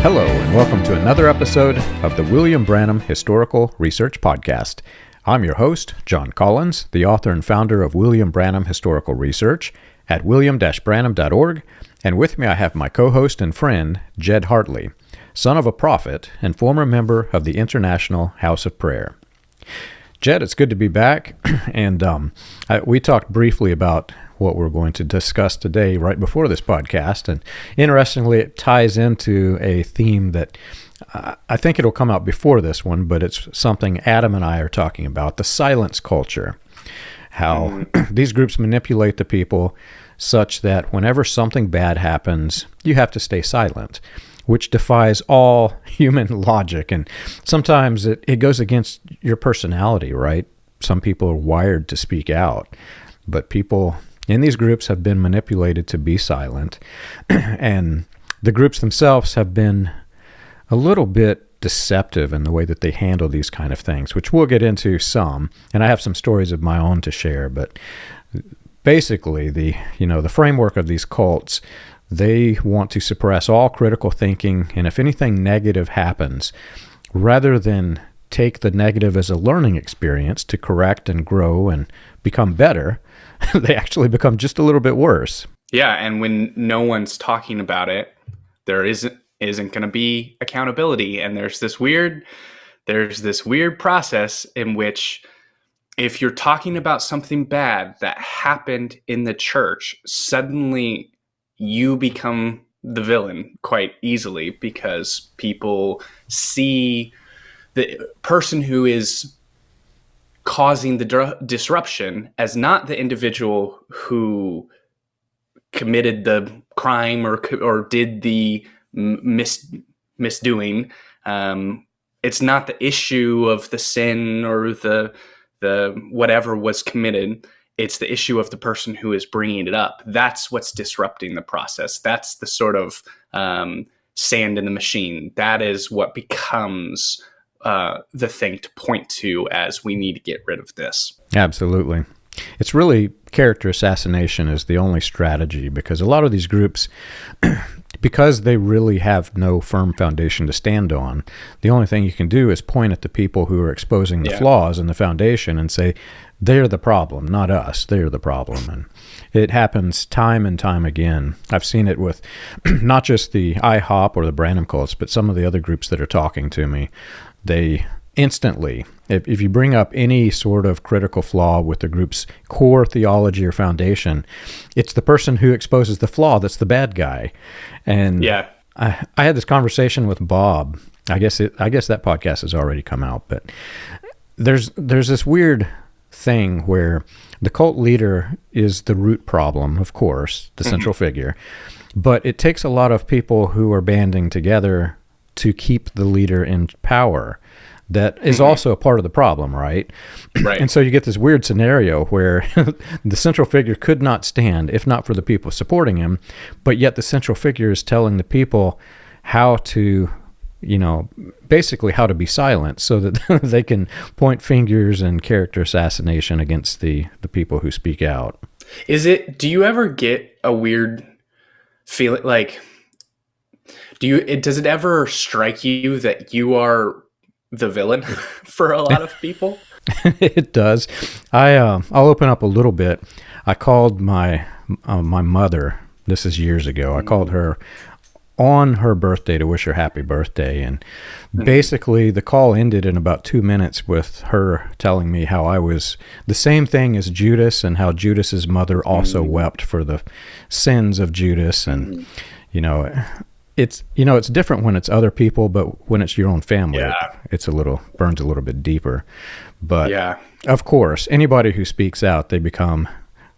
Hello, and welcome to another episode of the William Branham Historical Research Podcast. I'm your host, John Collins, the author and founder of William Branham Historical Research at william-branham.org, and with me I have my co-host and friend, Jed Hartley, son of a prophet and former member of the International House of Prayer. Jed, it's good to be back, and we talked briefly about what we're going to discuss today right before this podcast, and interestingly, it ties into a theme that I think it'll come out before this one, but it's something Adam and I are talking about, the silence culture, how these groups manipulate the people such that whenever something bad happens, you have to stay silent, which defies all human logic. And sometimes it goes against your personality, right? Some people are wired to speak out, but people in these groups have been manipulated to be silent. And the groups themselves have been a little bit deceptive in the way that they handle these kind of things, which we'll get into some. And I have some stories of my own to share, but basically the framework of these cults, they want to suppress all critical thinking, and if anything negative happens, rather than take the negative as a learning experience to correct and grow and become better, they actually become just a little bit worse. Yeah, and when no one's talking about it, there isn't going to be accountability, and there's this weird process in which if you're talking about something bad that happened in the church, suddenly you become the villain quite easily because people see the person who is causing the disruption as not the individual who committed the crime or did the misdoing. It's not the issue of the sin or the whatever was committed. It's the issue of the person who is bringing it up. That's what's disrupting the process. That's the sort of sand in the machine. That is what becomes the thing to point to as we need to get rid of this. Absolutely. It's really character assassination is the only strategy, because a lot of these groups, because they really have no firm foundation to stand on, the only thing you can do is point at the people who are exposing the flaws in the foundation and say, they're the problem, not us. They're the problem. And it happens time and time again. I've seen it with not just the IHOP or the Branham cults, but some of the other groups that are talking to me. They instantly, if you bring up any sort of critical flaw with the group's core theology or foundation, it's the person who exposes the flaw that's the bad guy. And I had this conversation with Bob. I guess that podcast has already come out, but there's this weird thing where the cult leader is the root problem, of course, the central figure, but it takes a lot of people who are banding together to keep the leader in power. That is also a part of the problem, right? Right. And so you get this weird scenario where the central figure could not stand if not for the people supporting him, but yet the central figure is telling the people how to, basically how to be silent so that they can point fingers and character assassination against the people who speak out. Do you ever get a weird feeling like, does it ever strike you that you are the villain for a lot of people? It does. I'll open up a little bit. I called my mother, this is years ago, I called her on her birthday to wish her happy birthday, and basically the call ended in about 2 minutes with her telling me how I was the same thing as Judas, and how Judas's mother also wept for the sins of Judas. And it's different when it's other people, but when it's your own family, it's burns a little bit deeper. But of course, anybody who speaks out, they become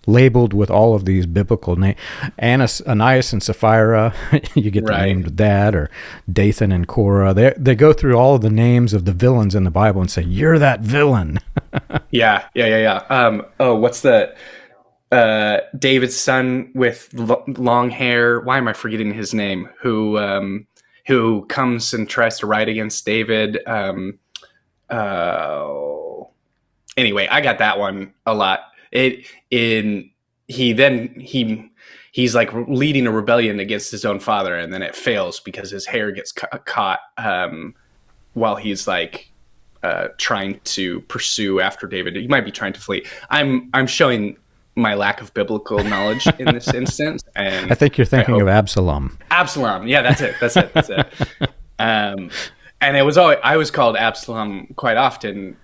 labeled with all of these biblical names. Ananias and Sapphira, you get the name of that, or Dathan and Korah. They go through all of the names of the villains in the Bible and say, you're that villain. Yeah. What's the David's son with long hair? Why am I forgetting his name? Who comes and tries to write against David? Anyway, I got that one a lot. He he's like leading a rebellion against his own father, and then it fails because his hair gets caught while he's like trying to pursue after David. He might be trying to flee. I'm showing my lack of biblical knowledge in this instance, and I think you're thinking of Absalom. Absalom, yeah, that's it. And it was always, I was called Absalom quite often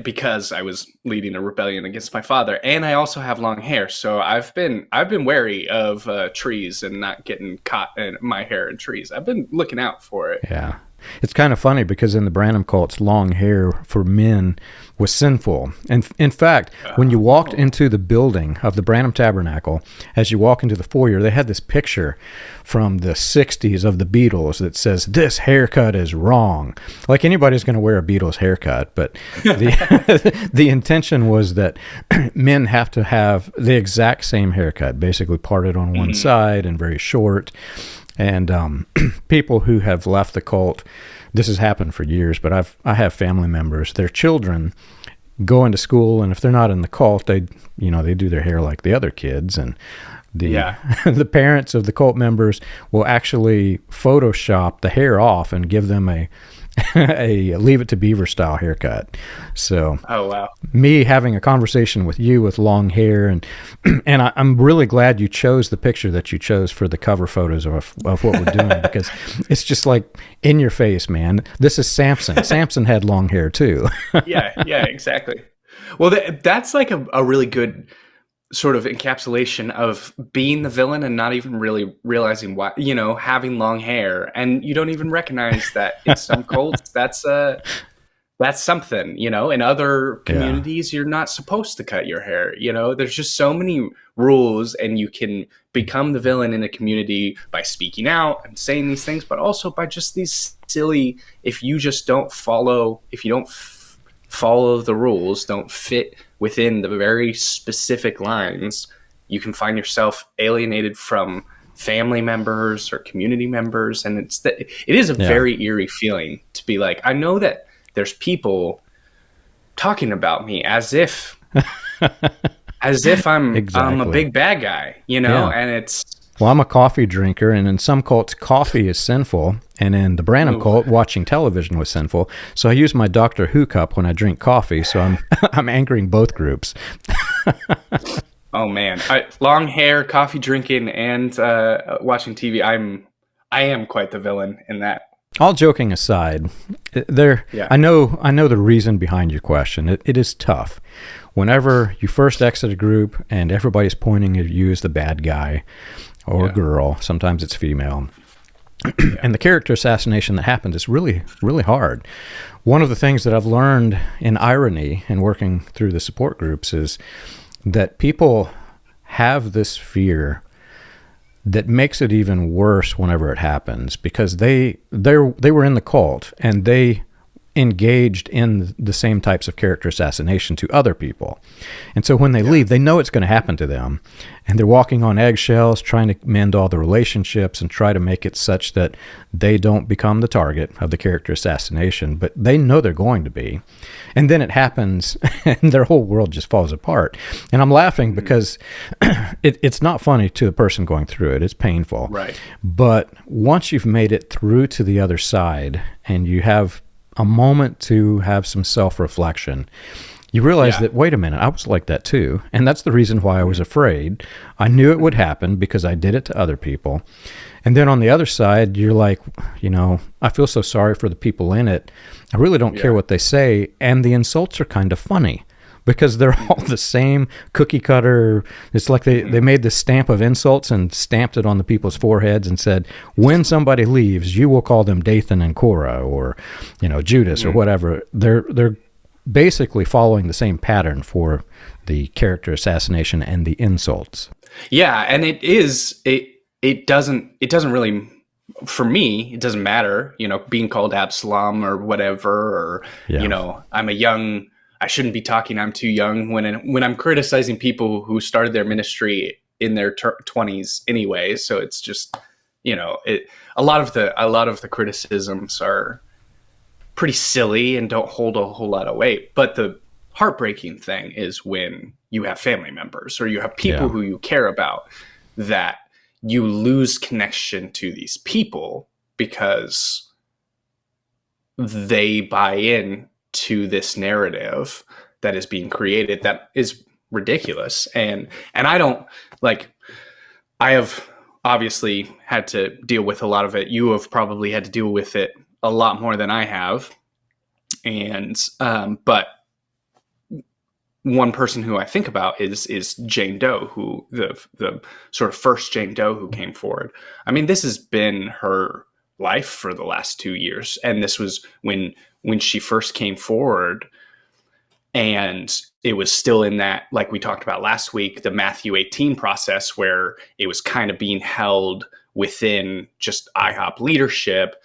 because I was leading a rebellion against my father, and I also have long hair, so I've been wary of trees and not getting caught in my hair in trees. I've been looking out for it. Yeah. It's kind of funny because in the Branham cults, long hair for men was sinful. And in fact, when you walked into the building of the Branham Tabernacle, as you walk into the foyer, they had this picture from the 60s of the Beatles that says, "This haircut is wrong." Like anybody's going to wear a Beatles haircut, but the intention was that men have to have the exact same haircut, basically parted on one side and very short. And people who have left the cult, this has happened for years, but I have family members, their children go into school, and if they're not in the cult, they do their hair like the other kids, and the parents of the cult members will actually Photoshop the hair off and give them a Leave It to Beaver style haircut. So, oh wow, me having a conversation with you with long hair, and I'm really glad you chose the picture that you chose for the cover photos of what we're doing, because it's just like in your face, man. This is Samson. Samson had long hair too. yeah, exactly. Well, that's like a really good sort of encapsulation of being the villain and not even really realizing why, having long hair, and you don't even recognize that in some cults that's something, in other communities you're not supposed to cut your hair. There's just so many rules, and you can become the villain in a community by speaking out and saying these things, but also by just these silly, if you don't follow the rules, don't fit within the very specific lines, you can find yourself alienated from family members or community members. And it is a very eerie feeling to be like, I know that there's people talking about me as if I'm a big bad guy, and it's... Well, I'm a coffee drinker, and in some cults, coffee is sinful, and in the Branham cult, watching television was sinful. So I use my Doctor Who cup when I drink coffee, so I'm angering both groups. Oh man, long hair, coffee drinking, and watching TV. I am quite the villain in that. All joking aside, I know the reason behind your question. It is tough. Whenever you first exit a group and everybody's pointing at you as the bad guy or girl, sometimes it's female, and the character assassination that happens is really, really hard. One of the things that I've learned in irony and working through the support groups is that people have this fear that makes it even worse whenever it happens, because they were in the cult and they engaged in the same types of character assassination to other people. And so when they leave, they know it's going to happen to them. And they're walking on eggshells, trying to mend all the relationships and try to make it such that they don't become the target of the character assassination, but they know they're going to be. And then it happens and their whole world just falls apart. And I'm laughing because it's not funny to the person going through it. It's painful. Right. But once you've made it through to the other side and you have a moment to have some self-reflection, you realize that, wait a minute, I was like that too. And that's the reason why I was afraid. I knew it would happen because I did it to other people. And then on the other side, you're like, I feel so sorry for the people in it. I really don't care what they say. And the insults are kind of funny because they're all the same cookie cutter. It's like they made this stamp of insults and stamped it on the people's foreheads and said, when somebody leaves, you will call them Dathan and Korah or, Judas or whatever. They're basically following the same pattern for the character assassination and the insults. Yeah, and it doesn't really, for me, it doesn't matter, being called Absalom or whatever, or I shouldn't be talking, I'm too young, when I'm criticizing people who started their ministry in their 20s anyway. So it's just, a lot of the criticisms are pretty silly and don't hold a whole lot of weight. But the heartbreaking thing is when you have family members or you have people who you care about that you lose connection to these people because they buy in to this narrative that is being created that is ridiculous. And I don't like, I have obviously had to deal with a lot of it. You have probably had to deal with it a lot more than I have. And, but one person who I think about is Jane Doe, who the sort of first Jane Doe who came forward. I mean, this has been her life for the last 2 years. And this was when she first came forward, and it was still in that, like we talked about last week, the Matthew 18 process, where it was kind of being held within just IHOP leadership.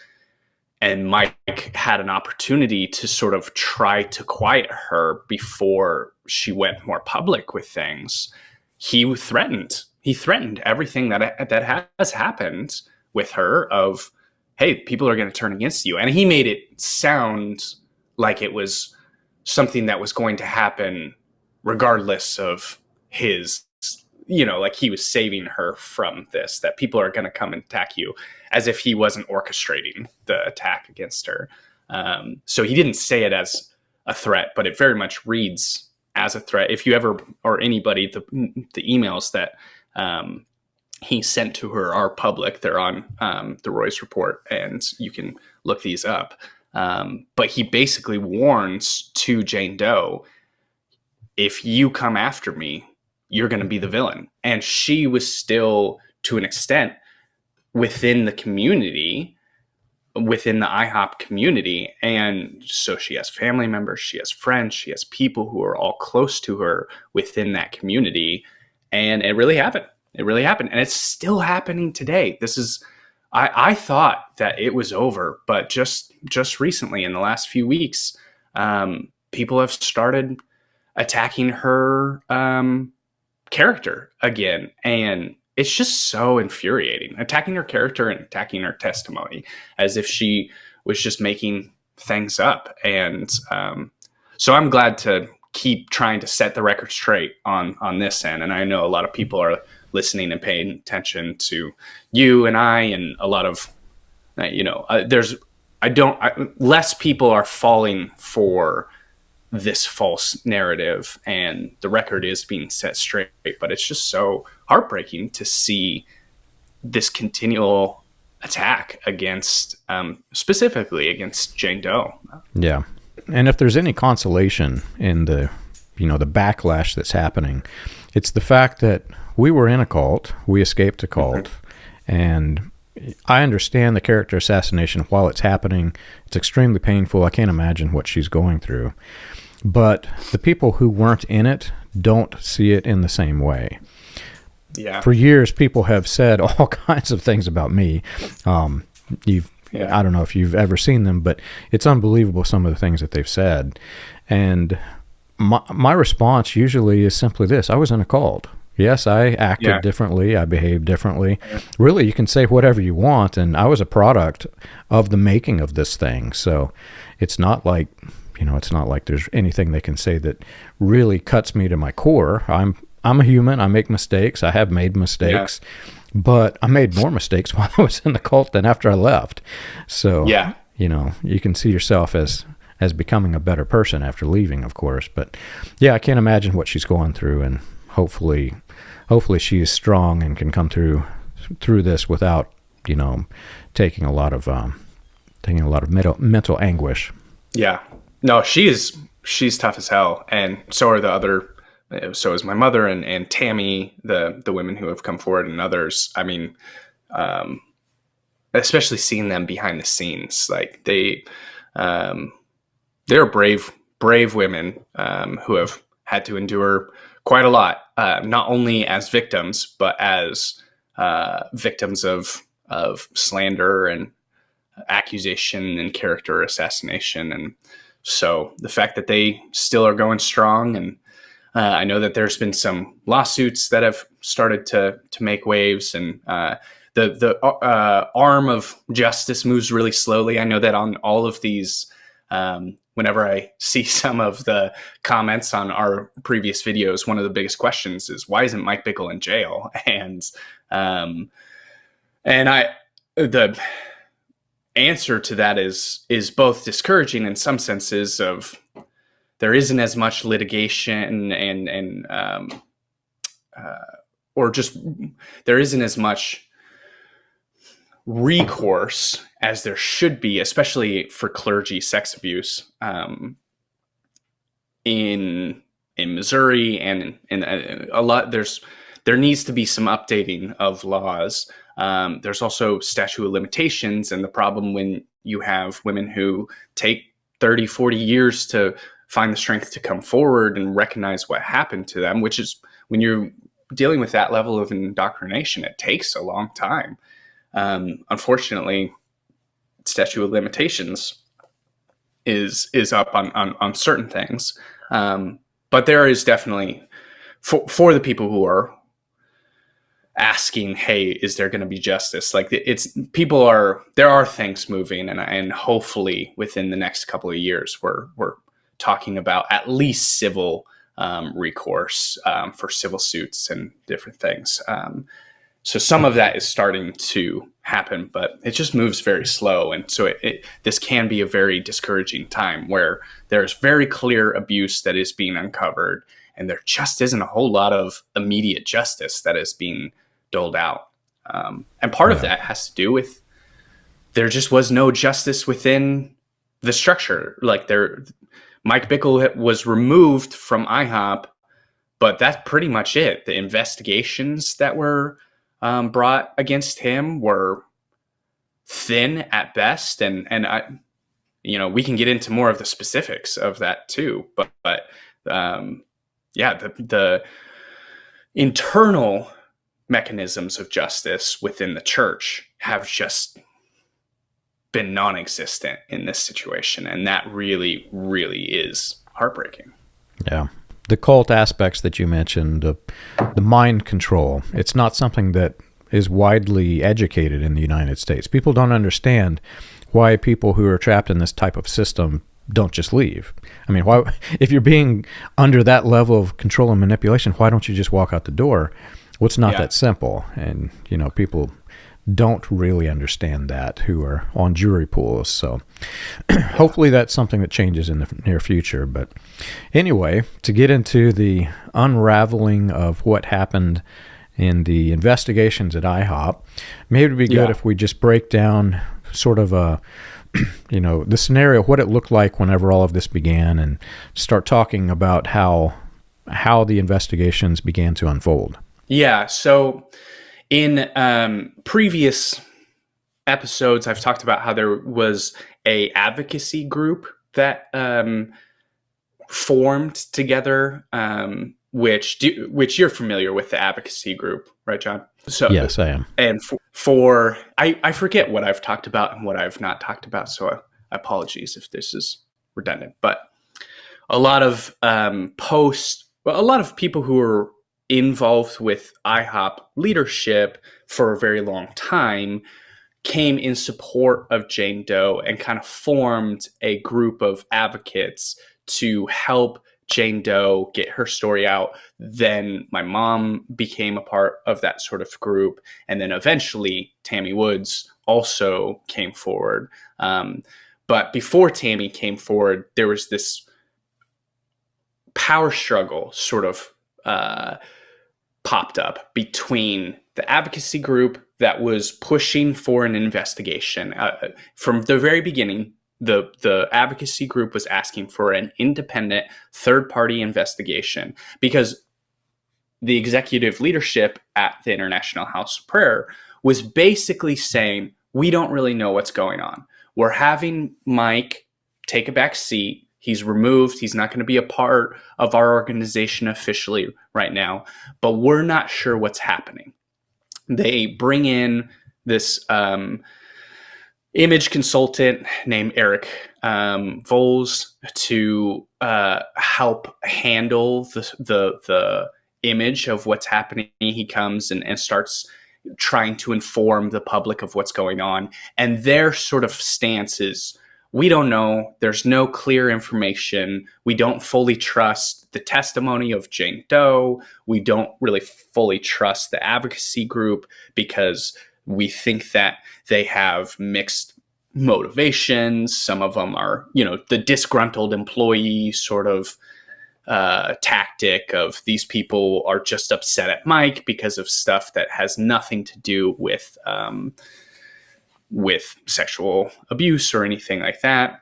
And Mike had an opportunity to sort of try to quiet her before she went more public with things. He threatened everything that has happened with her of, hey, people are going to turn against you. And he made it sound like it was something that was going to happen regardless of his, like he was saving her from this, that people are going to come and attack you, as if he wasn't orchestrating the attack against her. So he didn't say it as a threat, but it very much reads as a threat. If you ever, or anybody, the emails that he sent to her are public. They're on the Royce Report, and you can look these up. But he basically warns to Jane Doe, if you come after me, you're going to be the villain. And she was still, to an extent, within the community, within the IHOP community. And so she has family members, she has friends, she has people who are all close to her within that community. And it really happened. It really happened. And it's still happening today. This is, I thought that it was over, but just recently, in the last few weeks, people have started attacking her character again. And it's just so infuriating, attacking her character and attacking her testimony as if she was just making things up. And so I'm glad to keep trying to set the record straight on this end. And I know a lot of people are listening and paying attention to you and I, and a lot of, less people are falling for this false narrative, and the record is being set straight. But it's just so heartbreaking to see this continual attack against, specifically against Jane Doe. Yeah. And if there's any consolation in the backlash that's happening, it's the fact that we were in a cult, we escaped a cult, and I understand the character assassination while it's happening. It's extremely painful. I can't imagine what she's going through. But the people who weren't in it don't see it in the same way. Yeah. For years, people have said all kinds of things about me. I don't know if you've ever seen them, but it's unbelievable some of the things that they've said. And my response usually is simply this: I was in a cult. Yes, I acted differently. I behaved differently. Yeah. Really, you can say whatever you want, and I was a product of the making of this thing. So it's not like, it's not like there's anything they can say that really cuts me to my core. I'm a human. I make mistakes. I have made mistakes, but I made more mistakes while I was in the cult than after I left. So, you can see yourself as becoming a better person after leaving, of course. But yeah, I can't imagine what she's going through, and hopefully she is strong and can come through this without, taking a lot of mental anguish. Yeah. No, she's tough as hell. And so are the other, so is my mother and Tammy, the women who have come forward, and others. I mean, especially seeing them behind the scenes, like they're brave women, who have had to endure quite a lot, not only as victims, but as victims of slander and accusation and character assassination. And so the fact that they still are going strong, and I know that there's been some lawsuits that have started to make waves, and the arm of justice moves really slowly. I know that on all of these, whenever I see some of the comments on our previous videos, one of the biggest questions is, why isn't Mike Bickle in jail? And And the answer to that is both discouraging in some senses of there isn't as much litigation or just there isn't as much recourse as there should be, especially for clergy sex abuse in Missouri and in a lot. There needs to be some updating of laws. There's also statute of limitations, and the problem when you have women who take 30, 40 years to find the strength to come forward and recognize what happened to them, which is when you're dealing with that level of indoctrination, it takes a long time. Unfortunately, statute of limitations is up on certain things. But there is definitely for the people who are asking, hey, is there going to be justice? Like there are things moving, and hopefully within the next couple of years, we're talking about at least civil recourse for civil suits and different things. So some of that is starting to happen, but it just moves very slow. And so this can be a very discouraging time where there's very clear abuse that is being uncovered, and there just isn't a whole lot of immediate justice that is being doled out. And part of that has to do with there just was no justice within the structure. Like Mike Bickle was removed from IHOP, but that's pretty much it. The investigations that were brought against him were thin at best, and we can get into more of the specifics of that too. But the internal mechanisms of justice within the church have just been non-existent in this situation, and that really, really is heartbreaking. Yeah. The cult aspects that you mentioned, the mind control, it's not something that is widely educated in the United States. People don't understand why people who are trapped in this type of system don't just leave. I mean, why, if you're being under that level of control and manipulation, why don't you just walk out the door? Well, it's not that simple. And, people don't really understand that who are on jury pools. So hopefully that's something that changes in the near future. But anyway, to get into the unraveling of what happened in the investigations at IHOP, maybe it'd be good if we just break down sort of the scenario, what it looked like whenever all of this began, and start talking about how the investigations began to unfold. Yeah. So in previous episodes, I've talked about how there was a advocacy group that formed together, which you're familiar with the advocacy group, right, John? So yes, I am. And I forget what I've talked about and what I've not talked about, so apologies if this is redundant. But a lot of a lot of people who are involved with IHOP leadership for a very long time came in support of Jane Doe and kind of formed a group of advocates to help Jane Doe get her story out. Then my mom became a part of that sort of group. And then eventually Tammy Woods also came forward. But before Tammy came forward, there was this power struggle sort of popped up between the advocacy group that was pushing for an investigation. From the very beginning, the advocacy group was asking for an independent third-party investigation because the executive leadership at the International House of Prayer was basically saying, we don't really know what's going on. We're having Mike take a back seat. He's removed. He's not going to be a part of our organization officially right now, but we're not sure what's happening. They bring in this image consultant named Eric Voles to help handle the image of what's happening. He comes and starts trying to inform the public of what's going on. And their sort of stance is, we don't know. There's no clear information. We don't fully trust the testimony of Jane Doe. We don't really fully trust the advocacy group because we think that they have mixed motivations. Some of them are, the disgruntled employee sort of tactic of these people are just upset at Mike because of stuff that has nothing to do with sexual abuse or anything like that.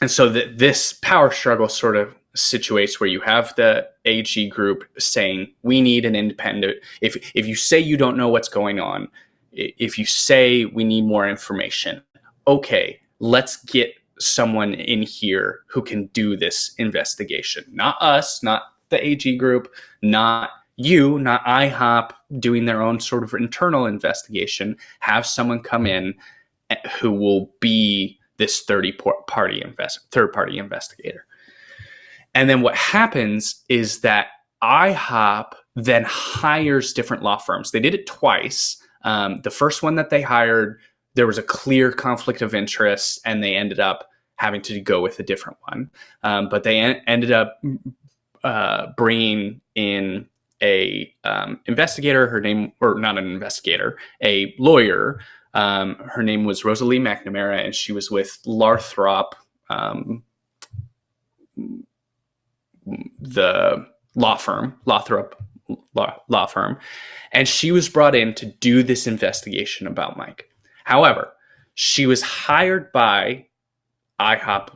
And so this power struggle sort of situates where you have the AG group saying, we need an independent, if you say you don't know what's going on, if you say we need more information, okay, let's get someone in here who can do this investigation. Not us, not the AG group, not you, not IHOP doing their own sort of internal investigation. Have someone come in who will be this third-party investigator. And then what happens is that IHOP then hires different law firms. They did it twice. The first one that they hired, there was a clear conflict of interest, and they ended up having to go with a different one. But they ended up bringing in a investigator. Her name, or not an investigator, a lawyer. Her name was Rosalie McNamara, and she was with Lathrop, the Lathrop law firm, and she was brought in to do this investigation about Mike. However, she was hired by IHOP.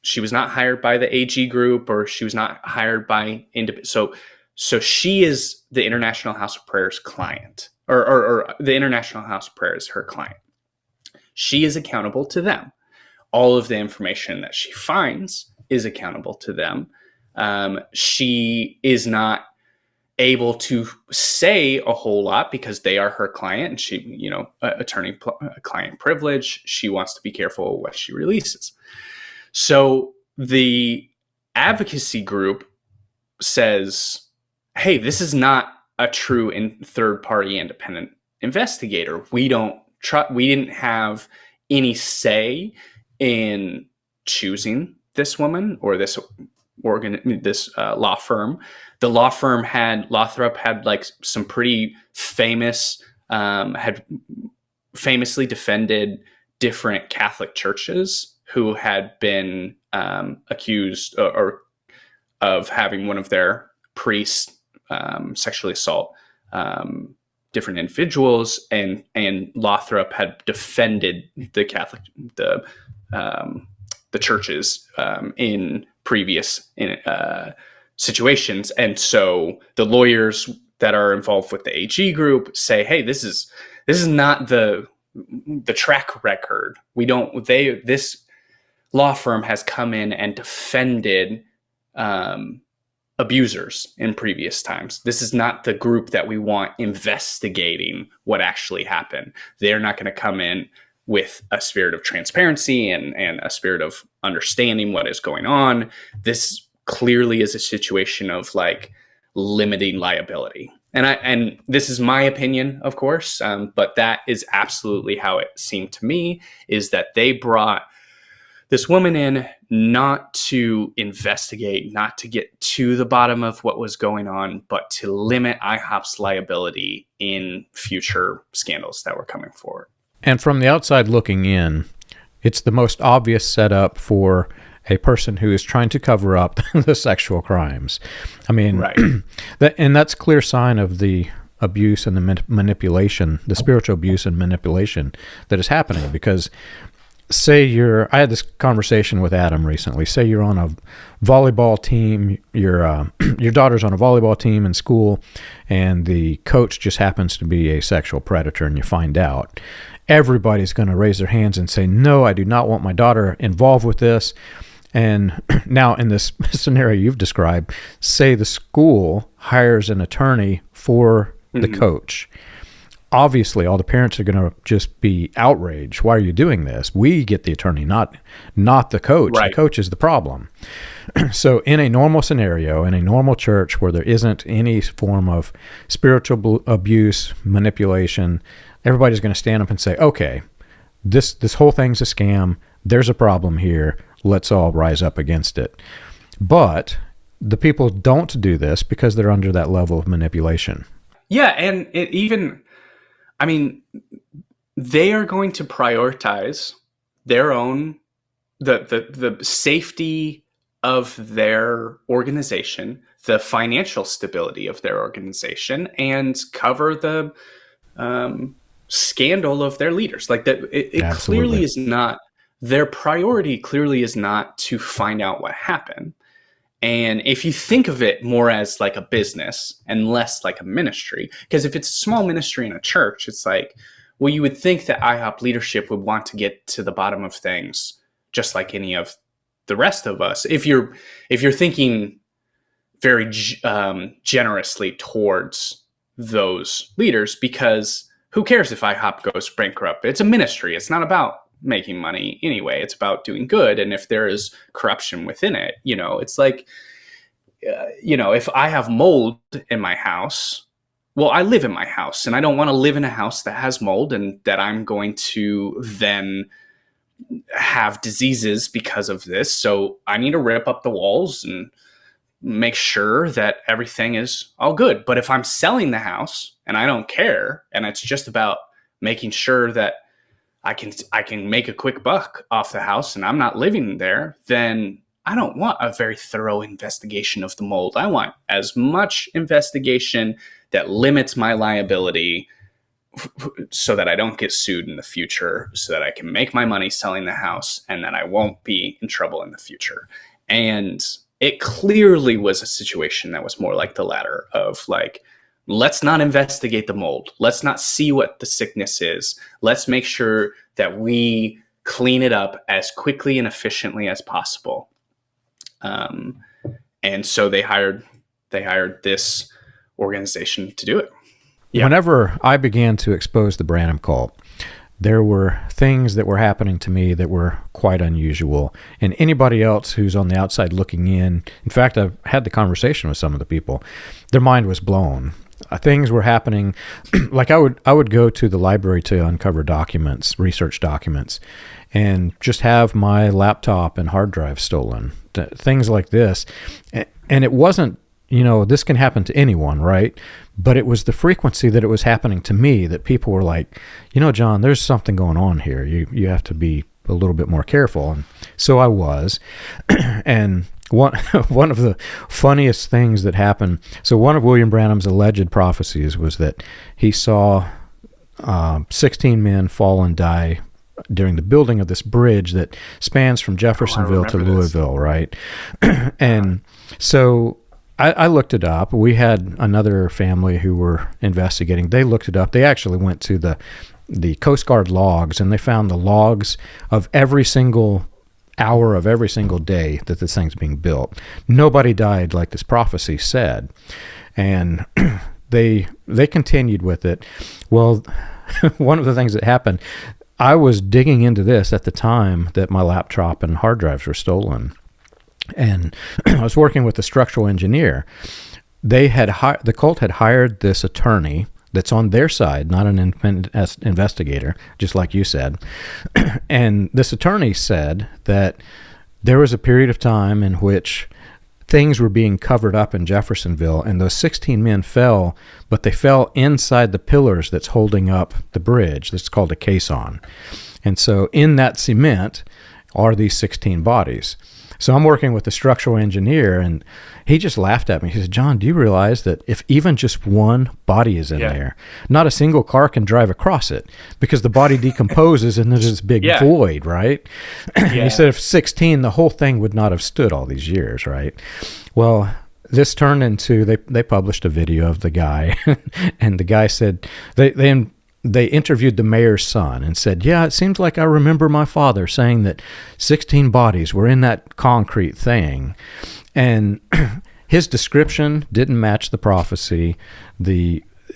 She was not hired by the AG group, or she was not hired by so she is the International House of Prayer's client, or the International House of Prayer is her client. She is accountable to them. All of the information that she finds is accountable to them. She is not able to say a whole lot because they are her client, and she, attorney-client privilege. She wants to be careful what she releases. So the advocacy group says, hey, this is not a true and third-party independent investigator. We didn't have any say in choosing this woman or this law firm. The law firm Lathrop had like some pretty famous, had famously defended different Catholic churches who had been accused of having one of their priests sexually assault different individuals, and Lathrop had defended the Catholic the churches in previous situations. And so the lawyers that are involved with the AG group say, hey, this is not the track record. This law firm has come in and defended abusers in previous times. This is not the group that we want investigating what actually happened. They're not going to come in with a spirit of transparency and a spirit of understanding what is going on. This clearly is a situation of like limiting liability. And this is my opinion, of course, but that is absolutely how it seemed to me, is that they brought this woman in not to investigate, not to get to the bottom of what was going on, but to limit IHOP's liability in future scandals that were coming forward. And from the outside looking in, it's the most obvious setup for a person who is trying to cover up the sexual crimes. I mean, right. That's clear sign of the abuse and the manipulation, the spiritual abuse and manipulation that is happening. Because I had this conversation with Adam recently. Say you're on a volleyball team, your daughter's on a volleyball team in school, and the coach just happens to be a sexual predator, and you find out. Everybody's going to raise their hands and say, no, I do not want my daughter involved with this. And now in this scenario you've described, say the school hires an attorney for the coach. Obviously, all the parents are going to just be outraged. Why are you doing this? We get the attorney, not the coach. Right. The coach is the problem. So in a normal scenario, in a normal church where there isn't any form of spiritual abuse, manipulation, everybody's going to stand up and say, okay, this whole thing's a scam. There's a problem here. Let's all rise up against it. But the people don't do this because they're under that level of manipulation. Yeah, and they are going to prioritize their own the safety of their organization, the financial stability of their organization, and cover the scandal of their leaders. Like that, it clearly is not their priority. Clearly, is not to find out what happened. And if you think of it more as like a business and less like a ministry, because if it's a small ministry in a church, it's like, well, you would think that IHOP leadership would want to get to the bottom of things, just like any of the rest of us. If you're thinking very generously towards those leaders, because who cares if IHOP goes bankrupt? It's a ministry. It's not about making money anyway. It's about doing good. And if there is corruption within it, it's like, if I have mold in my house, well, I live in my house and I don't want to live in a house that has mold and that I'm going to then have diseases because of this. So I need to rip up the walls and make sure that everything is all good. But if I'm selling the house and I don't care, and it's just about making sure that I can make a quick buck off the house and I'm not living there, then I don't want a very thorough investigation of the mold. I want as much investigation that limits my liability so that I don't get sued in the future, so that I can make my money selling the house and that I won't be in trouble in the future. And it clearly was a situation that was more like the latter of like, let's not investigate the mold. Let's not see what the sickness is. Let's make sure that we clean it up as quickly and efficiently as possible. And so they hired this organization to do it. Yeah. Whenever I began to expose the Branham cult, there were things that were happening to me that were quite unusual. And anybody else who's on the outside looking in fact, I've had the conversation with some of the people, their mind was blown. Things were happening. Like I would go to the library to uncover documents, research documents, and just have my laptop and hard drive stolen, things like this. And it wasn't, this can happen to anyone, right? But it was the frequency that it was happening to me that people were like, John, there's something going on here. You have to be a little bit more careful. And so I was. And one of the funniest things that happened, so one of William Branham's alleged prophecies was that he saw 16 men fall and die during the building of this bridge that spans from Jeffersonville to Louisville, right? And so I looked it up. We had another family who were investigating. They looked it up. They actually went to the Coast Guard logs, and they found the logs of every single hour of every single day that this thing's being built. Nobody died like this prophecy said. And they continued with it. Well, one of the things that happened, I was digging into this at the time that my laptop and hard drives were stolen. And I was working with a structural engineer. The cult had hired this attorney that's on their side, not an independent investigator, just like you said. And this attorney said that there was a period of time in which things were being covered up in Jeffersonville, and those 16 men fell, but they fell inside the pillars that's holding up the bridge that's called a caisson. And so in that cement are these 16 bodies. So I'm working with a structural engineer, and he just laughed at me. He said, John, do you realize that if even just one body is in there, not a single car can drive across it because the body decomposes and there's this big void, right? He said if 16, the whole thing would not have stood all these years, right? Well, this turned into, they published a video of the guy, and the guy said, they interviewed the mayor's son and said, yeah, it seems like I remember my father saying that 16 bodies were in that concrete thing. And his description didn't match the prophecy.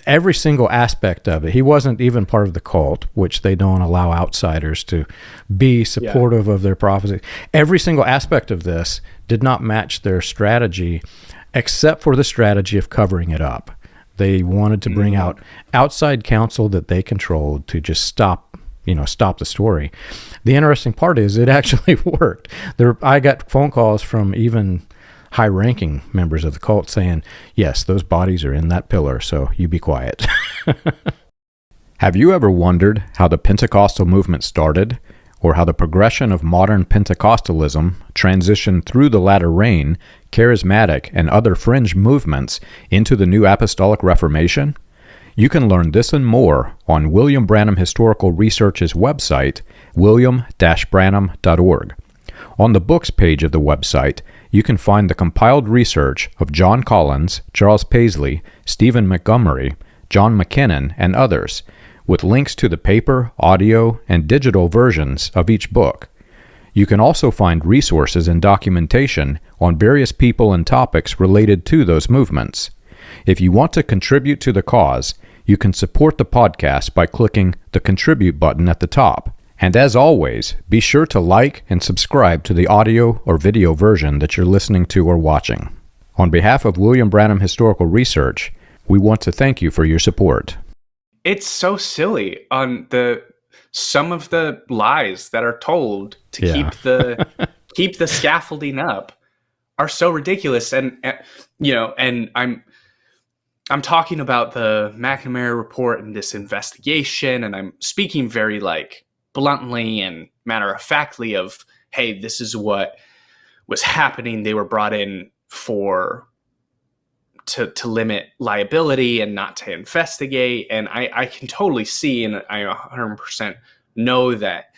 Every single aspect of it. He wasn't even part of the cult, which they don't allow outsiders to be supportive of their prophecy. Every single aspect of this did not match their strategy, except for the strategy of covering it up. They wanted to bring out outside counsel that they controlled to just stop the story. The interesting part is it actually worked. I got phone calls from even high-ranking members of the cult saying, yes, those bodies are in that pillar, so you be quiet. Have you ever wondered how the Pentecostal movement started, or how the progression of modern Pentecostalism transitioned through the latter rain, charismatic, and other fringe movements into the New Apostolic Reformation? You can learn this and more on William Branham Historical Research's website, william-branham.org. On the books page of the website, you can find the compiled research of John Collins, Charles Paisley, Stephen Montgomery, John McKinnon, and others, with links to the paper, audio, and digital versions of each book. You can also find resources and documentation on various people and topics related to those movements. If you want to contribute to the cause, you can support the podcast by clicking the Contribute button at the top. And as always, be sure to like and subscribe to the audio or video version that you're listening to or watching. On behalf of William Branham Historical Research, we want to thank you for your support. It's so silly on some of the lies that are told to keep the scaffolding up are so ridiculous. And I'm talking about the McNamara report and this investigation, and I'm speaking very bluntly and matter-of-factly of, hey, this is what was happening. They were brought in to limit liability and not to investigate. And I can totally see, and I 100% know that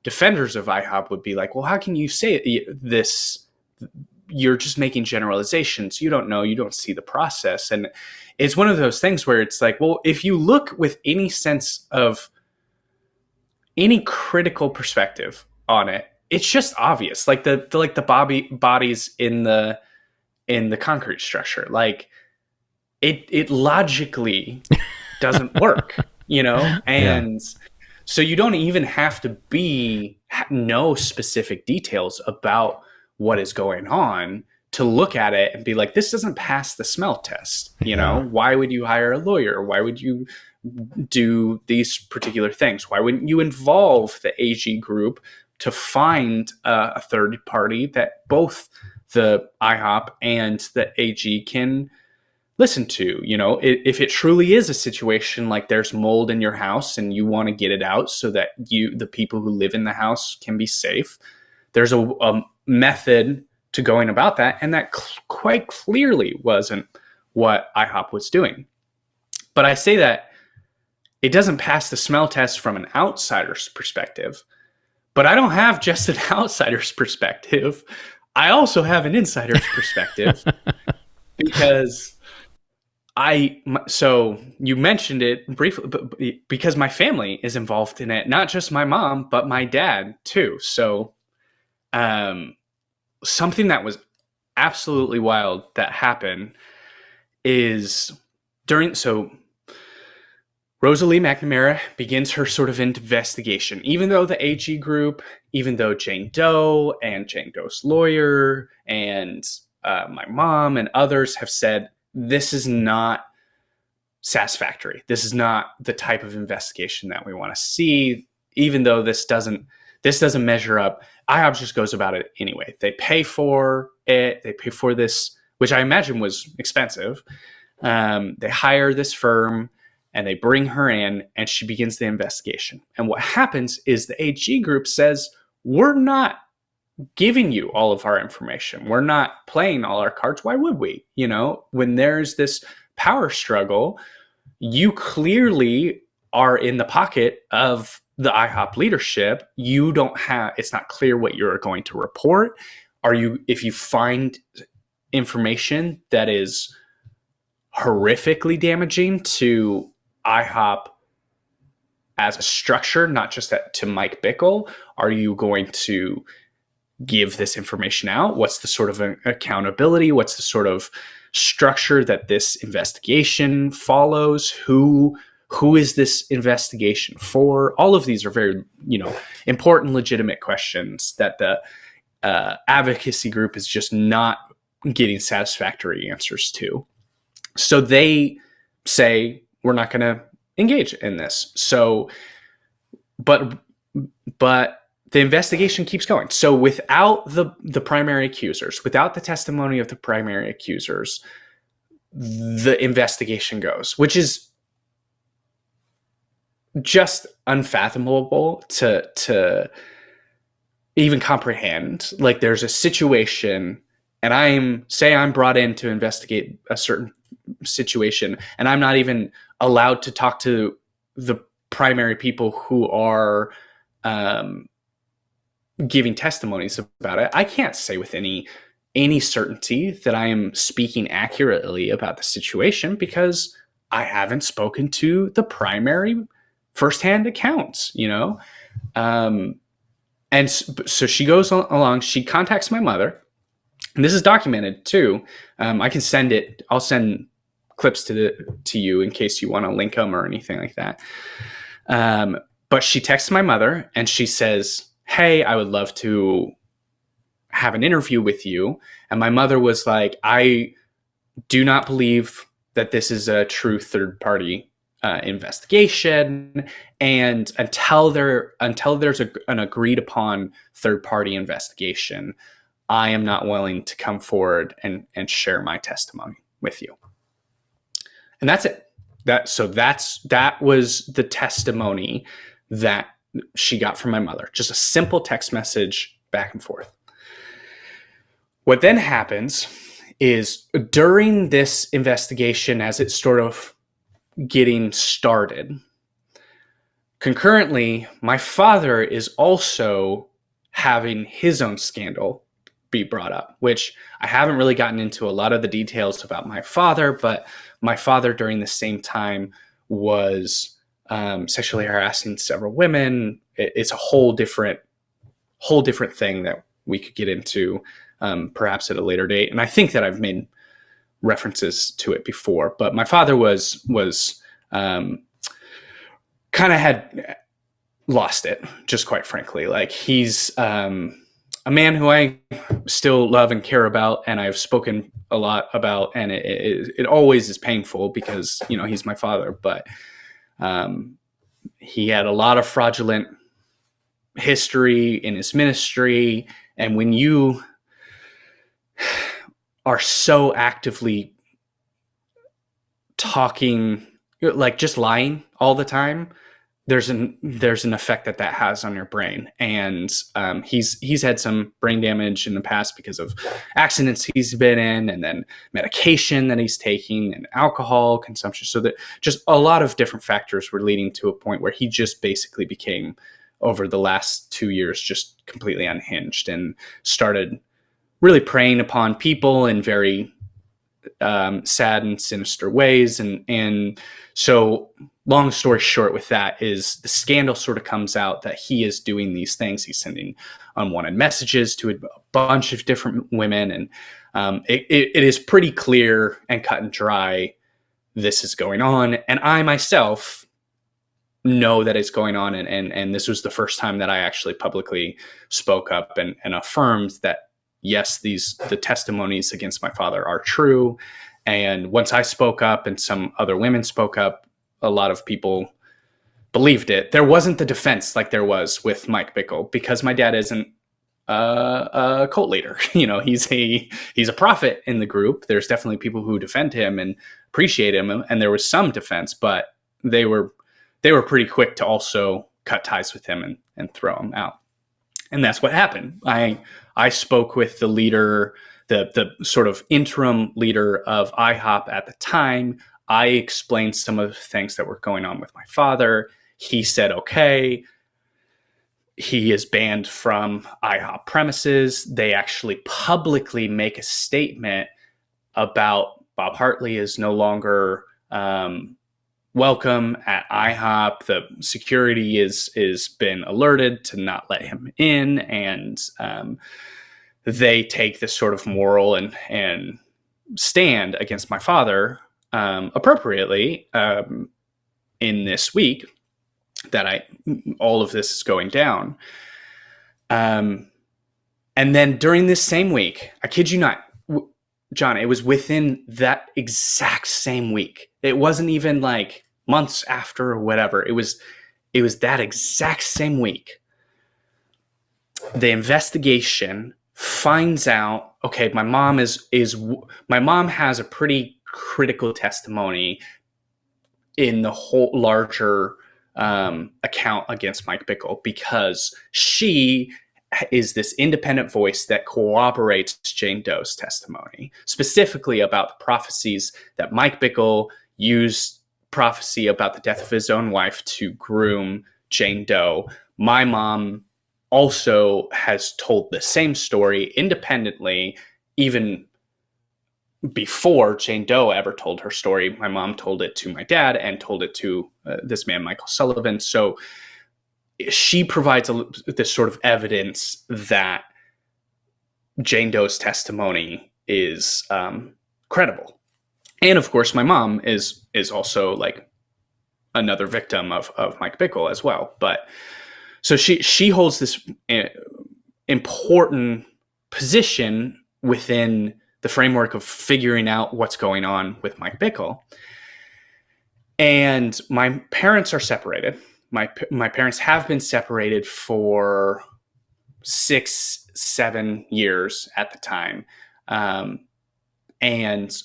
defenders of IHOP would be like, well, how can you say this? You're just making generalizations. You don't know. You don't see the process. And it's one of those things where it's like, well, if you look with any sense of any critical perspective on it, it's just obvious. Like the bodies in the concrete structure, it logically doesn't work, and so you don't even have to know specific details about what is going on to look at it and be like, this doesn't pass the smell test. Why would you hire a lawyer? Why would you do these particular things? Why wouldn't you involve the AG group to find a third party that both the IHOP and the AG can listen to? If it truly is a situation like there's mold in your house and you want to get it out so that the people who live in the house can be safe, there's a method to going about that, and that quite clearly wasn't what IHOP was doing. But I say that it doesn't pass the smell test from an outsider's perspective, but I don't have just an outsider's perspective. I also have an insider's perspective because so you mentioned it briefly, but because my family is involved in it, not just my mom, but my dad too. So, something that was absolutely wild that happened is Rosalie McNamara begins her sort of investigation, even though the AG group, even though Jane Doe and Jane Doe's lawyer and my mom and others have said, this is not satisfactory. This is not the type of investigation that we want to see. Even though this doesn't measure up, IHOP just goes about it anyway. They pay for it. They pay for this, which I imagine was expensive. They hire this firm and they bring her in and she begins the investigation. And what happens is the AG group says, we're not giving you all of our information. We're not playing all our cards. Why would we? When there's this power struggle, you clearly are in the pocket of the IHOP leadership. It's not clear what you're going to report. If you find information that is horrifically damaging to IHOP as a structure, not just to Mike Bickle, are you going to give this information out? What's the sort of accountability? What's the sort of structure that this investigation follows? Who is this investigation for? All of these are very, important, legitimate questions that the advocacy group is just not getting satisfactory answers to. So they say, we're not going to engage in this. So, but the investigation keeps going. So without the primary accusers, without the testimony of the primary accusers, the investigation goes, which is just unfathomable to even comprehend. Like, there's a situation, and I'm brought in to investigate a certain situation, and I'm not even allowed to talk to the primary people who are giving testimonies about it. I can't say with any certainty that I am speaking accurately about the situation because I haven't spoken to the primary firsthand accounts, and so she goes along, she contacts my mother, and this is documented too. I can send it. I'll send clips to you in case you want to link them or anything like that. But she texts my mother and she says, "Hey, I would love to have an interview with you." And my mother was like, "I do not believe that this is a true third party investigation, and until there's an agreed upon third party investigation, I am not willing to come forward and share my testimony with you." And that's it. That was the testimony that she got from my mother. Just a simple text message back and forth. What then happens is, during this investigation, as it's sort of getting started, concurrently, my father is also having his own scandal be brought up, which I haven't really gotten into a lot of the details about my father, but my father during the same time was sexually harassing several women. It's a whole different thing that we could get into perhaps at a later date. And I think that I've made references to it before, but my father was kind of had lost it, just quite frankly. Like, he's a man who I still love and care about, and I've spoken a lot about, and it always is painful because, he's my father, but he had a lot of fraudulent history in his ministry. And when you are so actively talking, like just lying all the time, there's an effect that has on your brain. And he's had some brain damage in the past because of accidents he's been in, and then medication that he's taking, and alcohol consumption. So that just a lot of different factors were leading to a point where he just basically became, over the last 2 years, just completely unhinged and started really preying upon people in very sad and sinister ways. And so, long story short with that is, the scandal sort of comes out that he is doing these things. He's sending unwanted messages to a bunch of different women. And it is pretty clear and cut and dry this is going on. And I myself know that it's going on. And this was the first time that I actually publicly spoke up and affirmed that, yes, the testimonies against my father are true. And once I spoke up and some other women spoke up, a lot of people believed it. There wasn't the defense like there was with Mike Bickle, because my dad isn't a cult leader. He's a prophet in the group. There's definitely people who defend him and appreciate him, and there was some defense, but they were pretty quick to also cut ties with him and throw him out. And that's what happened. I spoke with the leader, the sort of interim leader of IHOP at the time. I explained some of the things that were going on with my father. He said, okay. He is banned from IHOP premises. They actually publicly make a statement about Bob Hartley is no longer welcome at IHOP. The security is been alerted to not let him in, and they take this sort of moral and stand against my father appropriately in this week that all of this is going down. And then during this same week, I kid you not, John, it was within that exact same week. It wasn't even like months after or whatever. It was that exact same week. the investigation finds out, okay, my mom has a pretty critical testimony in the whole larger account against Mike Bickle, because she is this independent voice that corroborates Jane Doe's testimony, specifically about the prophecies that Mike Bickle used prophecy about the death of his own wife to groom Jane Doe. My mom also has told the same story independently, even before Jane Doe ever told her story. My mom told it to my dad and told it to this man, Michael Sullivan. So she provides this sort of evidence that Jane Doe's testimony is credible. And of course, my mom is also like another victim of Mike Bickle as well. But so she holds this important position within the framework of figuring out what's going on with Mike Bickle. And my parents are separated. My parents have been separated for 6-7 years at the time. And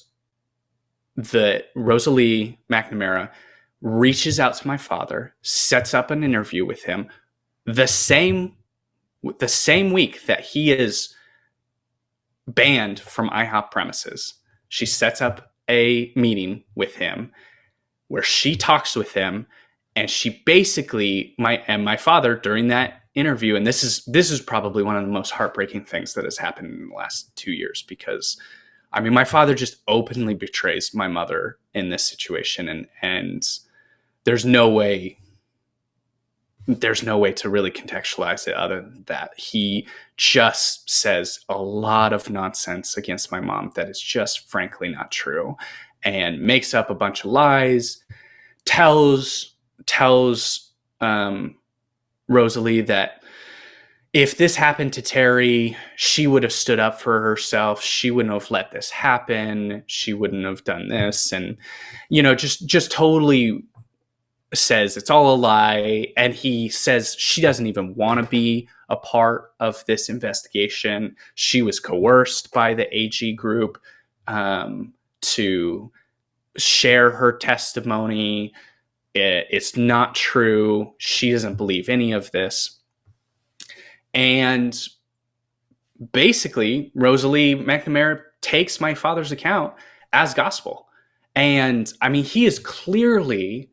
the Rosalie McNamara reaches out to my father, sets up an interview with him the same week that he is banned from IHOP premises. She sets up a meeting with him where she talks with him, and she basically, my father during that interview, and this is probably one of the most heartbreaking things that has happened in the last 2 years, because I mean, my father just openly betrays my mother in this situation, and there's no way to really contextualize it other than that. He just says a lot of nonsense against my mom that is just frankly not true, and makes up a bunch of lies, tells Rosalie that if this happened to Terry, she would have stood up for herself. She wouldn't have let this happen. She wouldn't have done this. And, just totally says it's all a lie. And he says she doesn't even want to be a part of this investigation. She was coerced by the AG group to share her testimony. It's not true. She doesn't believe any of this. And basically, Rosalie McNamara takes my father's account as gospel. And I mean, he is clearly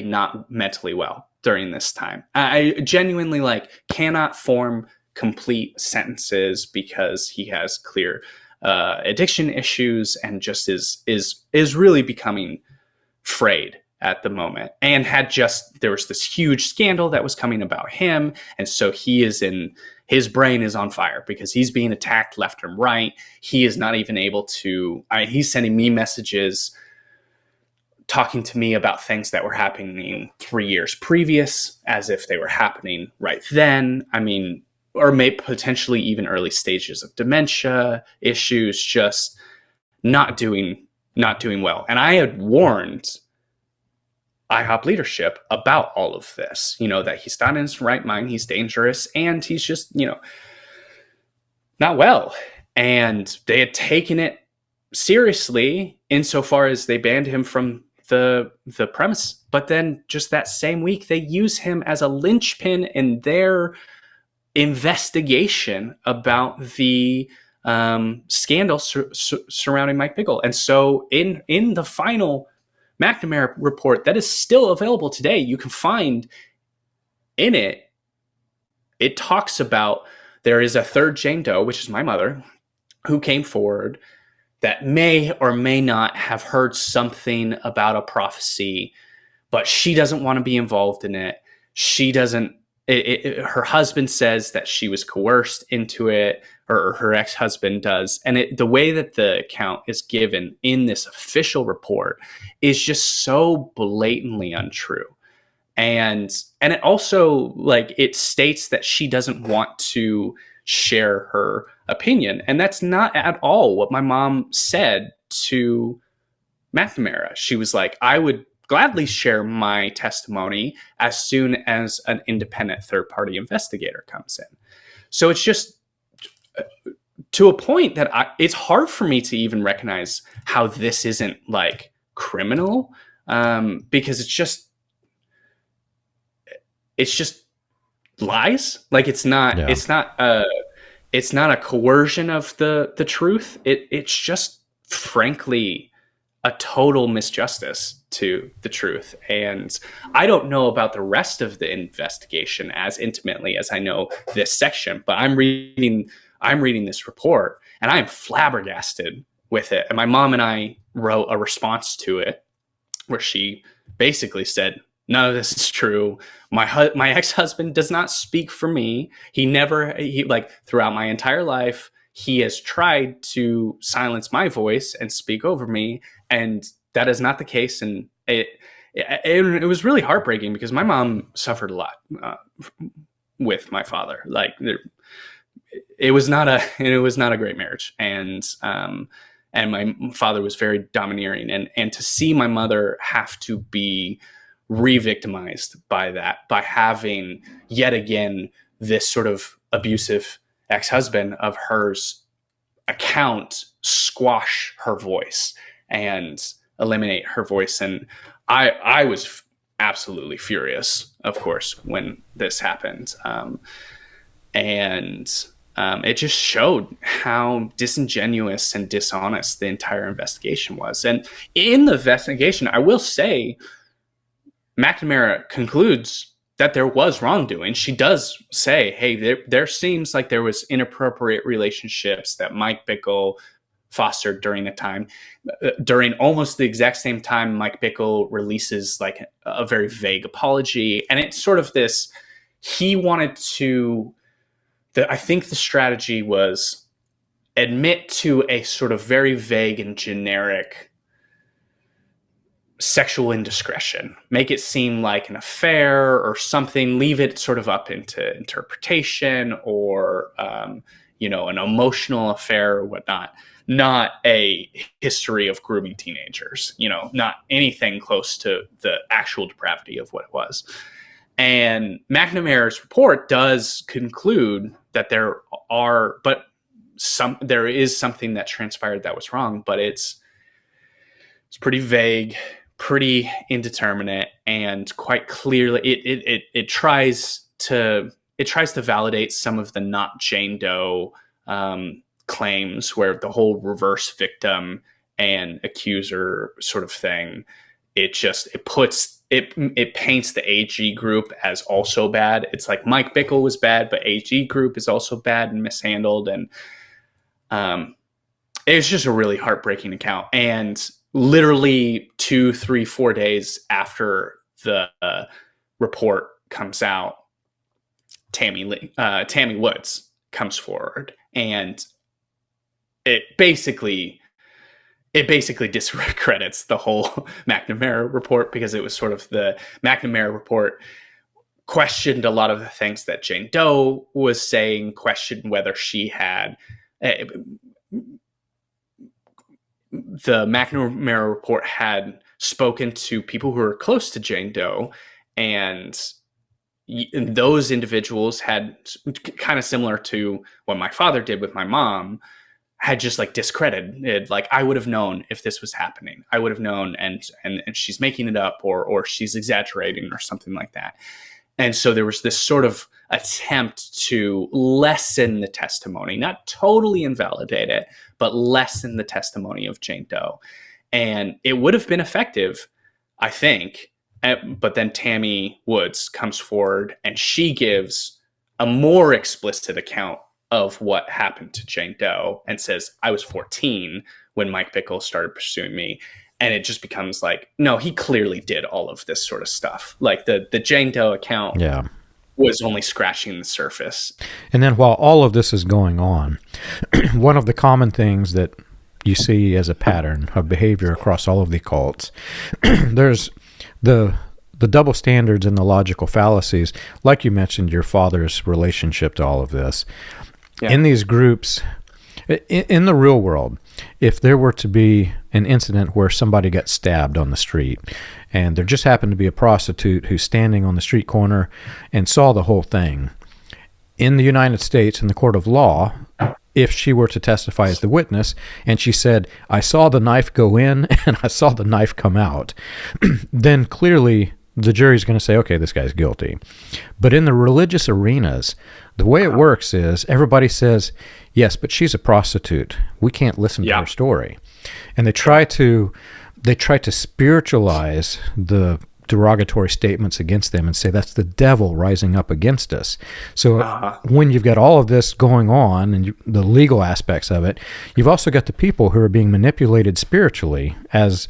not mentally well during this time. I genuinely cannot form complete sentences because he has clear addiction issues and just is really becoming frayed at the moment, and there was this huge scandal that was coming about him. And so his brain is on fire because he's being attacked left and right. He is not even able to, he's sending me messages talking to me about things that were happening 3 years previous as if they were happening right then. I mean, or maybe potentially even early stages of dementia issues, just not doing well. And I had warned IHOP leadership about all of this, that he's not in his right mind, he's dangerous, and he's just, not well. And they had taken it seriously insofar as they banned him from the premise. But then just that same week, they use him as a linchpin in their investigation about the scandal surrounding Mike Bickle. And so in the final McNamara report that is still available today, you can find in it talks about there is a third Jane Doe, which is my mother, who came forward that may or may not have heard something about a prophecy, but she doesn't want to be involved in it. She doesn't. Her husband says that she was coerced into it, or her ex-husband does. And the way that the account is given in this official report is just so blatantly untrue. And it also, it states that she doesn't want to share her opinion. And that's not at all what my mom said to McNamara. She was like, I would gladly share my testimony as soon as an independent third-party investigator comes in. So it's just to a point that it's hard for me to even recognize how this isn't like criminal, because it's just lies. Like it's not a coercion of the truth. It's just frankly a total misjustice to the truth. And I don't know about the rest of the investigation as intimately as I know this section, but I'm reading this report and I'm flabbergasted with it. And my mom and I wrote a response to it where she basically said, none of this is true. My ex-husband does not speak for me. He like throughout my entire life, he has tried to silence my voice and speak over me. And that is not the case. And it was really heartbreaking because my mom suffered a lot with my father. Like it was not a great marriage. And my father was very domineering, and to see my mother have to be re-victimized by that, by having yet again this sort of abusive ex-husband of hers account squash her voice and eliminate her voice. And I was absolutely furious, of course, when this happened. It just showed how disingenuous and dishonest the entire investigation was. And in the investigation, I will say, McNamara concludes that there was wrongdoing. She does say, hey, there seems like there was inappropriate relationships that Mike Bickle fostered during the time. During almost the exact same time, Mike Bickle releases like a very vague apology. And it's sort of this, he wanted to, I think the strategy was admit to a sort of very vague and generic sexual indiscretion, make it seem like an affair or something, leave it sort of up into interpretation or, an emotional affair or whatnot, not a history of grooming teenagers, not anything close to the actual depravity of what it was. And McNamara's report does conclude that there is something that transpired that was wrong, but it's pretty vague, pretty indeterminate, and quite clearly it tries to validate some of the not Jane Doe claims, where the whole reverse victim and accuser sort of thing, it paints the AG group as also bad. It's like Mike Bickle was bad, but AG group is also bad and mishandled. And it's just a really heartbreaking account. And literally 2, 3, 4 days after the report comes out, Tammy Woods comes forward, and it basically discredits the whole McNamara report, because it was sort of the McNamara report questioned a lot of the things that Jane Doe was saying, questioned whether she had the McNamara report had spoken to people who were close to Jane Doe, and those individuals had, kind of similar to what my father did with my mom, had just like discredited, like, I would have known if this was happening. I would have known, and she's making it up, or she's exaggerating or something like that. And so there was this sort of attempt to lessen the testimony, not totally invalidate it, but lessen the testimony of Jane Doe. And it would have been effective, I think. But then Tammy Woods comes forward and she gives a more explicit account of what happened to Jane Doe and says, I was 14 when Mike Bickle started pursuing me. And it just becomes like, no, he clearly did all of this sort of stuff. Like the Jane Doe account was only scratching the surface. And then while all of this is going on, one of the common things that you see as a pattern of behavior across all of the cults, there's the double standards and the logical fallacies, like you mentioned, your father's relationship to all of this. Yeah. In these groups, in the real world, if there were to be an incident where somebody got stabbed on the street, and there just happened to be a prostitute who's standing on the street corner and saw the whole thing, in the United States, in the court of law, if she were to testify as the witness, and she said, I saw the knife go in and I saw the knife come out, then clearly the jury's going to say, okay, this guy's guilty. But in the religious arenas, the way it works is everybody says, yes, but she's a prostitute. We can't listen to her story. And they try to spiritualize the derogatory statements against them and say that's the devil rising up against us. So when you've got all of this going on and the legal aspects of it, you've also got the people who are being manipulated spiritually as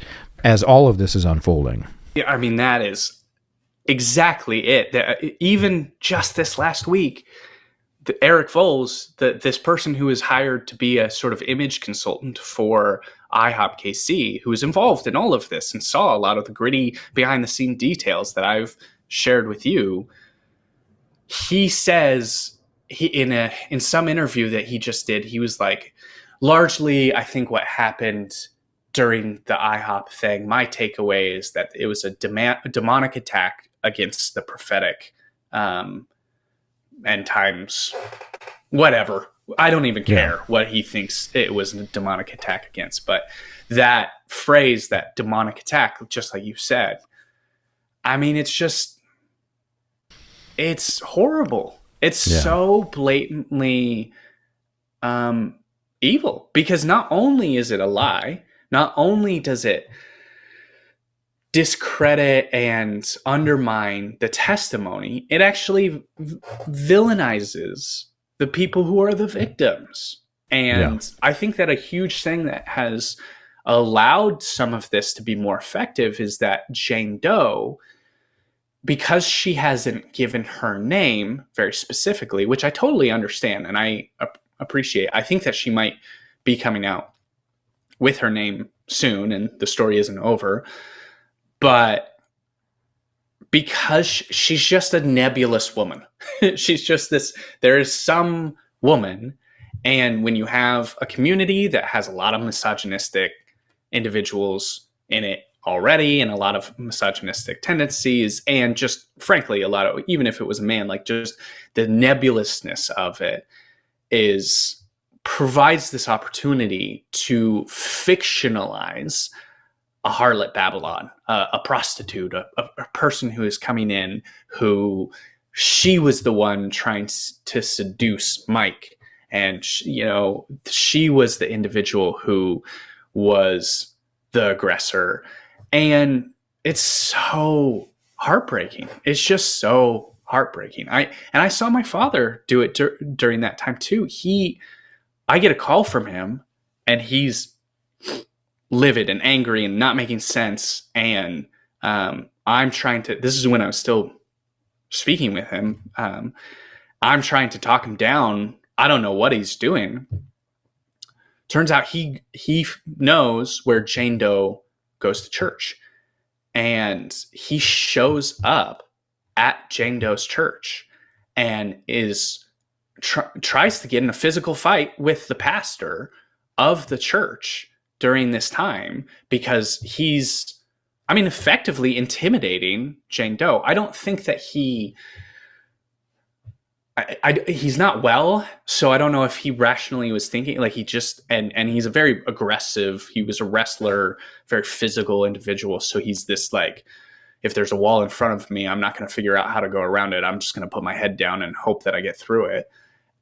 all of this is unfolding. Yeah, I mean, that is exactly it. Even just this last week, Eric Voles, this person who is hired to be a sort of image consultant for IHOPKC, who was involved in all of this and saw a lot of the gritty behind-the-scene details that I've shared with you, he says in some interview that he just did, he was like, largely, I think what happened during the IHOP thing, my takeaway is that it was a demonic attack against the prophetic end times, whatever. I don't even care what he thinks it was a demonic attack against. But that phrase, that demonic attack, just like you said, I mean, it's horrible. It's so blatantly evil, because not only is it a lie, not only does it discredit and undermine the testimony, it actually villainizes the people who are the victims. And I think that a huge thing that has allowed some of this to be more effective is that Jane Doe, because she hasn't given her name very specifically, which I totally understand and I appreciate, I think that she might be coming out with her name soon and the story isn't over. But because she's just a nebulous woman, she's just this, there is some woman. And when you have a community that has a lot of misogynistic individuals in it already, and a lot of misogynistic tendencies, and just frankly, a lot of, even if it was a man, like just the nebulousness of it provides this opportunity to fictionalize a harlot Babylon, a prostitute, a person who is coming in who she was the one trying to seduce Mike. And, she was the individual who was the aggressor. And it's so heartbreaking. It's just so heartbreaking. I saw my father do it during that time too. I get a call from him and he's livid and angry and not making sense. And I'm trying to, this is when I was still speaking with him. I'm trying to talk him down. I don't know what he's doing. Turns out he knows where Jane Doe goes to church. And he shows up at Jane Doe's church and tries to get in a physical fight with the pastor of the church during this time, because he's, effectively intimidating Jane Doe. I don't think that he's not well, so I don't know if he rationally was thinking, like he just, and he's a very aggressive, he was a wrestler, very physical individual. So he's this like, if there's a wall in front of me, I'm not going to figure out how to go around it. I'm just going to put my head down and hope that I get through it.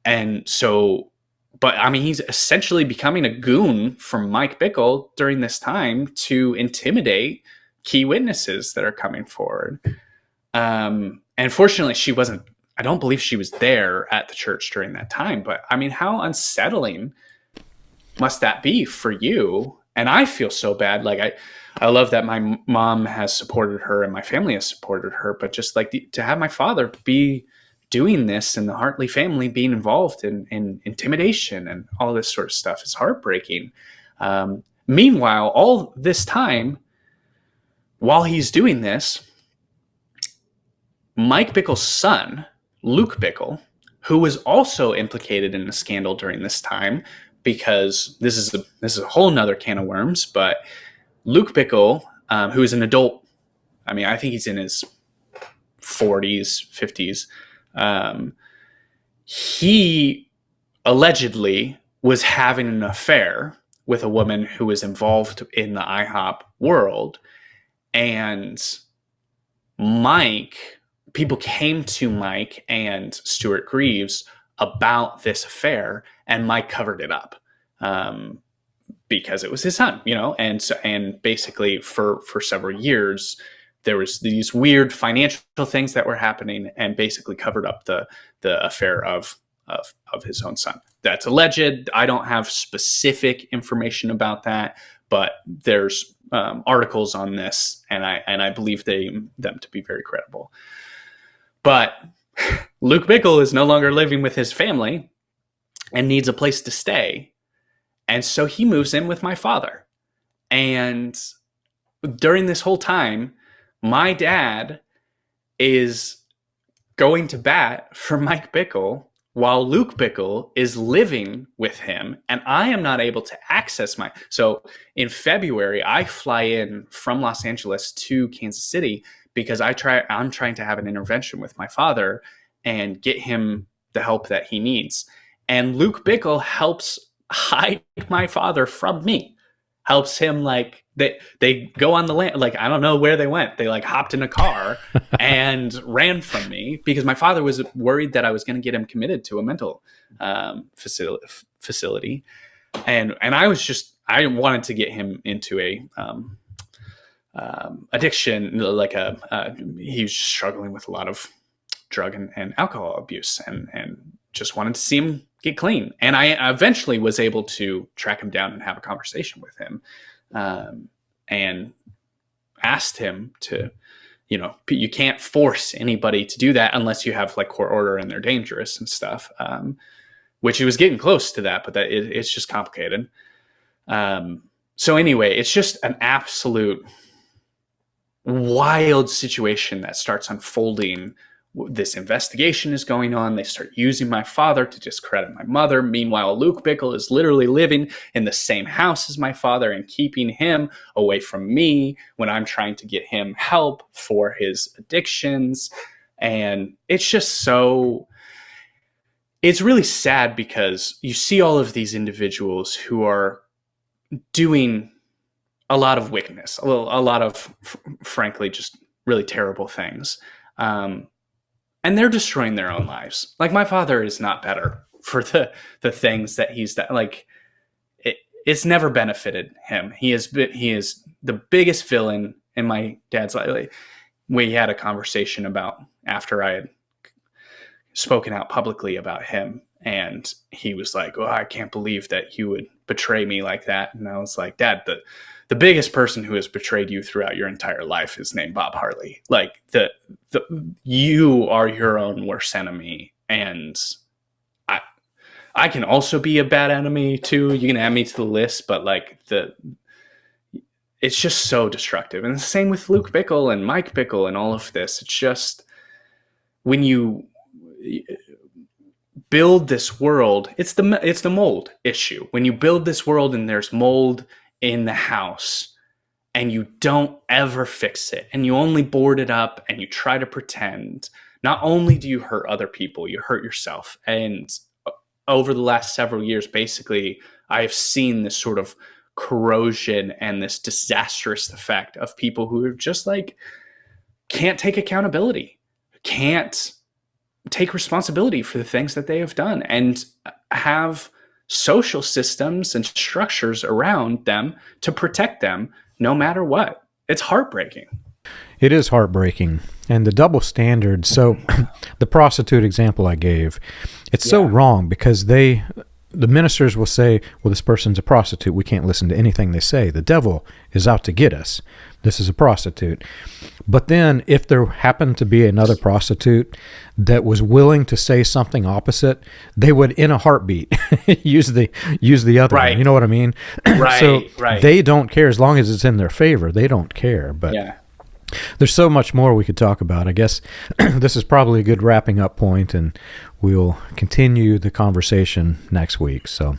And so, but he's essentially becoming a goon from Mike Bickle during this time to intimidate key witnesses that are coming forward. And fortunately, I don't believe she was there at the church during that time, but how unsettling must that be for you? And I feel so bad. Like I love that my mom has supported her and my family has supported her, but just like to have my father be doing this and the Hartley family being involved in intimidation and all this sort of stuff is heartbreaking. Meanwhile, all this time, while he's doing this, Mike Bickle's son, Luke Bickle, who was also implicated in the scandal during this time, because this is a whole nother can of worms. But Luke Bickle, who is an adult, I mean, I think he's in his 40s, 50s. He allegedly was having an affair with a woman who was involved in the IHOP world. And people came to Mike and Stuart Greaves about this affair, and Mike covered it up because it was his son, and basically for several years, there was these weird financial things that were happening, and basically covered up the affair of his own son. That's alleged. I don't have specific information about that, but there's articles on this, and I believe them to be very credible. But Luke Bickle is no longer living with his family and needs a place to stay, and so he moves in with my father. And during this whole time, my dad is going to bat for Mike Bickle while Luke Bickle is living with him, and I am not able to access so in February, I fly in from Los Angeles to Kansas City because I'm trying to have an intervention with my father and get him the help that he needs. And Luke Bickle helps hide my father from me, helps him, like, they go on the land, like, I don't know where they went. They, like, hopped in a car and ran from me because my father was worried that I was going to get him committed to a mental facility. And I wanted to get him into a addiction, like he was just struggling with a lot of drug and alcohol abuse, and just wanted to see him get clean. And I eventually was able to track him down and have a conversation with him, and asked him to, you can't force anybody to do that unless you have, like, court order and they're dangerous and stuff, which he was getting close to that, but it's just complicated. So anyway, it's just an absolute wild situation that starts unfolding. This investigation is going on. They start using my father to discredit my mother. Meanwhile, Luke Bickle is literally living in the same house as my father and keeping him away from me when I'm trying to get him help for his addictions. And it's just it's really sad because you see all of these individuals who are doing a lot of wickedness, a lot of, frankly, just really terrible things. And they're destroying their own lives. Like, my father is not better for the things that he's done. Like, it's never benefited him. He is the biggest villain in my dad's life. We had a conversation about, after I had spoken out publicly about him, and he was like, "Oh, I can't believe that you would betray me like that." And I was like, "Dad, the biggest person who has betrayed you throughout your entire life is named Bob Hartley. Like, you are your own worst enemy, and I can also be a bad enemy too. You can add me to the list, but, like, it's just so destructive." And the same with Luke Bickle and Mike Bickle and all of this. It's just, when you build this world, it's the mold issue. When you build this world and there's mold in the house and you don't ever fix it, and you only board it up and you try to pretend, not only do you hurt other people, you hurt yourself. And over the last several years, basically, I have seen this sort of corrosion and this disastrous effect of people who are just, like, can't take accountability, can't take responsibility for the things that they have done, and have social systems and structures around them to protect them no matter what. It's heartbreaking. It is heartbreaking. And the double standard. So the prostitute example I gave, it's so wrong because the ministers will say, well, this person's a prostitute. We can't listen to anything they say. The devil is out to get us. This is a prostitute. But then if there happened to be another prostitute that was willing to say something opposite, they would, in a heartbeat, use the other one. You know what I mean? So they don't care as long as it's in their favor. They don't care. But there's so much more we could talk about. I guess this is probably a good wrapping up point, and we'll continue the conversation next week. So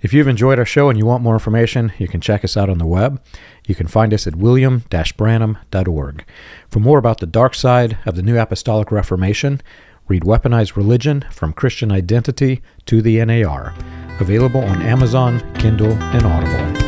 If you've enjoyed our show and you want more information, you can check us out on the web. You can find us at william-branham.org. For more about the dark side of the New Apostolic Reformation, read Weaponized Religion, From Christian Identity to the NAR. Available on Amazon, Kindle, and Audible.